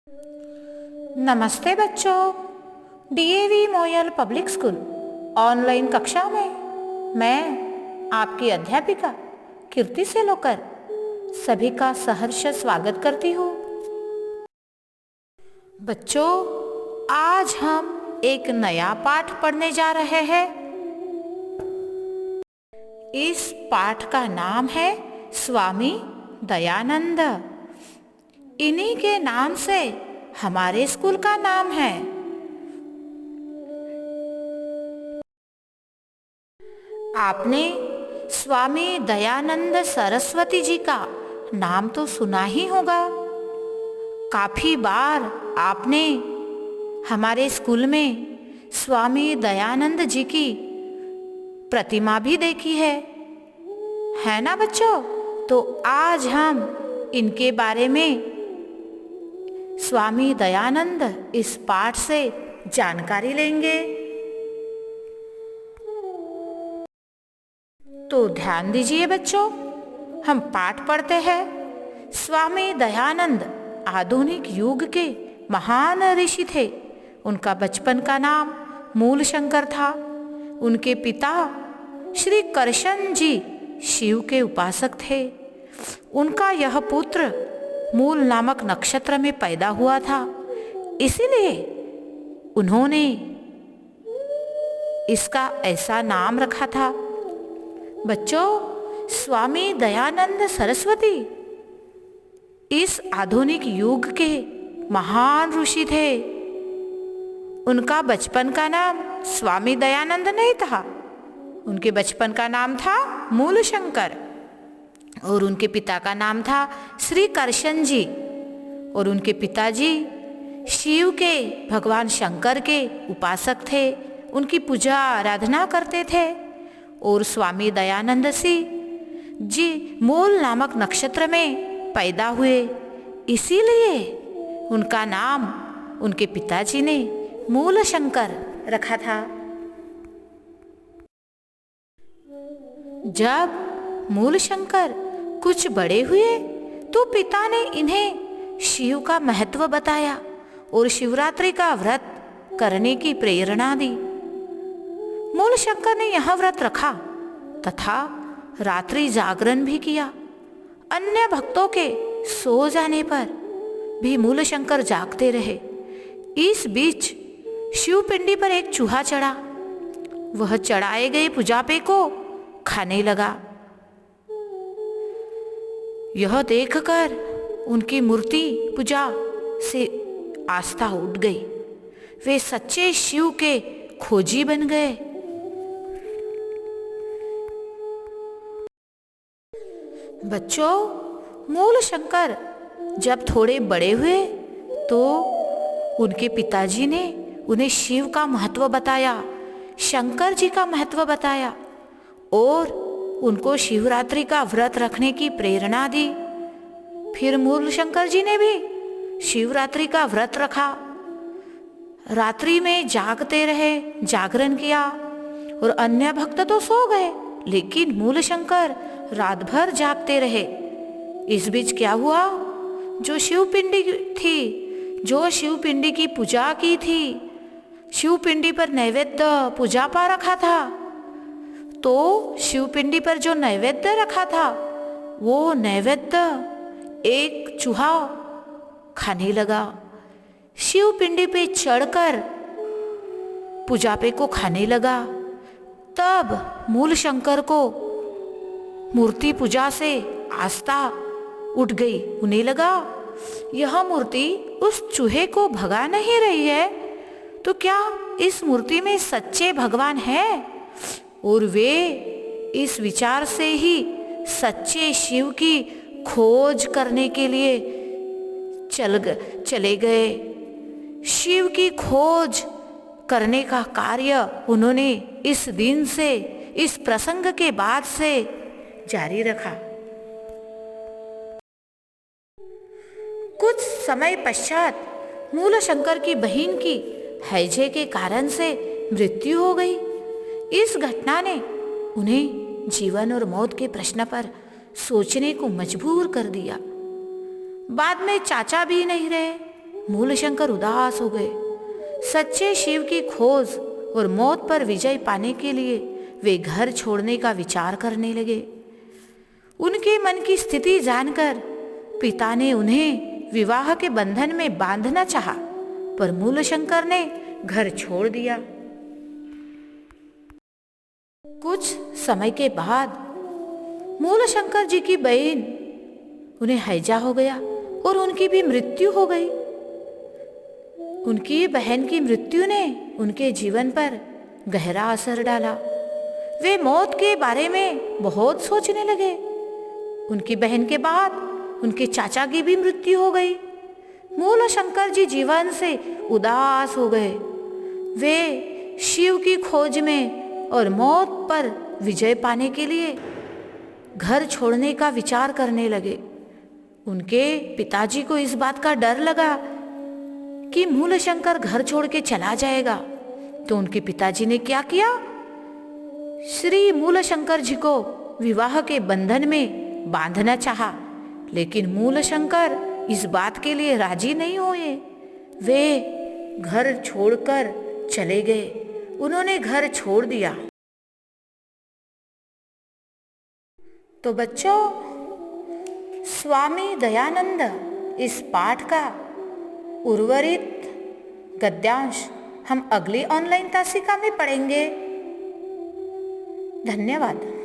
नमस्ते बच्चों। DAV Moyal public school online कक्षा में मैं आपकी अध्यापिका कीर्ति सेलोकर सभी का सहर्ष स्वागत करती हूँ। बच्चों, आज हम एक नया पाठ पढ़ने जा रहे हैं। इस पाठ का नाम है स्वामी दयानंद। इन्हीं के नाम से हमारे स्कूल का नाम है। आपने स्वामी दयानंद सरस्वती जी का नाम तो सुना ही होगा। काफी बार आपने हमारे स्कूल में स्वामी दयानंद जी की प्रतिमा भी देखी है ना बच्चों? तो आज हम इनके बारे में स्वामी दयानंद इस पाठ से जानकारी लेंगे। तो ध्यान दीजिए बच्चों, हम पाठ पढ़ते हैं। स्वामी दयानंद आधुनिक युग के महान ऋषि थे। उनका बचपन का नाम मूलशंकर था। उनके पिता श्री करशन जी शिव के उपासक थे। उनका यह पुत्र मूल नामक नक्षत्र में पैदा हुआ था, इसीलिए उन्होंने इसका ऐसा नाम रखा था। बच्चों, स्वामी दयानंद सरस्वती इस आधुनिक युग के महान ऋषि थे। उनका बचपन का नाम स्वामी दयानंद नहीं था। उनके बचपन का नाम था मूलशंकर और उनके पिता का नाम था श्री करशन जी। और उनके पिताजी शिव के, भगवान शंकर के उपासक थे। उनकी पूजा आराधना करते थे। और स्वामी दयानंद जी मूल नामक नक्षत्र में पैदा हुए, इसीलिए उनका नाम उनके पिताजी ने मूलशंकर रखा था। जब मूलशंकर कुछ बड़े हुए तो पिता ने इन्हें शिव का महत्व बताया और शिवरात्रि का व्रत करने की प्रेरणा दी। मूलशंकर ने यह व्रत रखा तथा रात्रि जागरण भी किया। अन्य भक्तों के सो जाने पर भी मूलशंकर जागते रहे। इस बीच शिव पिंडी पर एक चूहा चढ़ा। वह चढ़ाए गए पूजापे को खाने लगा। यह देखकर उनकी मूर्ति पूजा से आस्था उठ गई। वे सच्चे शिव के खोजी बन गए। बच्चों, मूलशंकर जब थोड़े बड़े हुए तो उनके पिताजी ने उन्हें शिव का महत्व बताया, शंकर जी का महत्व बताया और उनको शिवरात्रि का व्रत रखने की प्रेरणा दी। फिर मूलशंकर जी ने भी शिवरात्रि का व्रत रखा। रात्रि में जागते रहे, जागरण किया और अन्य भक्त तो सो गए, लेकिन मूलशंकर रात भर जागते रहे। इस बीच क्या हुआ? जो शिवपिंडी थी, जो शिवपिंडी की पूजा की थी, शिवपिंडी पर नैवेद्य पूजा पा रखा था, तो शिवपिंडी पर जो नैवेद्य रखा था वो नैवेद्य एक चूहा खाने लगा। शिवपिंडी पे चढ़कर पूजापे को खाने लगा। तब मूलशंकर को मूर्ति पूजा से आस्था उठ गई। उन्हें लगा यह मूर्ति उस चूहे को भगा नहीं रही है, तो क्या इस मूर्ति में सच्चे भगवान हैं? और वे इस विचार से ही सच्चे शिव की खोज करने के लिए चले गए। शिव की खोज करने का कार्य उन्होंने इस दिन से, इस प्रसंग के बाद से जारी रखा। कुछ समय पश्चात मूलशंकर की बहन की हैजे के कारण से मृत्यु हो गई। इस घटना ने उन्हें जीवन और मौत के प्रश्न पर सोचने को मजबूर कर दिया। बाद में चाचा भी नहीं रहे। मूलशंकर उदास हो गए। सच्चे शिव की खोज और मौत पर विजय पाने के लिए वे घर छोड़ने का विचार करने लगे। उनके मन की स्थिति जानकर पिता ने उन्हें विवाह के बंधन में बांधना चाहा, पर मूलशंकर ने घर छोड़ दिया। कुछ समय के बाद मूलशंकर जी की बहन उन्हें हैजा हो गया और उनकी भी मृत्यु हो गई। उनकी बहन की मृत्यु ने उनके जीवन पर गहरा असर डाला। वे मौत के बारे में बहुत सोचने लगे। उनकी बहन के बाद उनके चाचा की भी मृत्यु हो गई। मूलशंकर जी जीवन से उदास हो गए। वे शिव की खोज में और मौत पर विजय पाने के लिए घर छोड़ने का विचार करने लगे। उनके पिताजी को इस बात का डर लगा कि मूलशंकर घर छोड़ के चला जाएगा, तो उनके पिताजी ने क्या किया, श्री मूलशंकर जी को विवाह के बंधन में बांधना चाहा, लेकिन मूलशंकर इस बात के लिए राजी नहीं हुए। वे घर छोड़कर चले गए। उन्होंने घर छोड़ दिया। तो बच्चों, स्वामी दयानंद इस पाठ का उर्वरित गद्यांश हम अगली ऑनलाइन तासिका में पढ़ेंगे। धन्यवाद।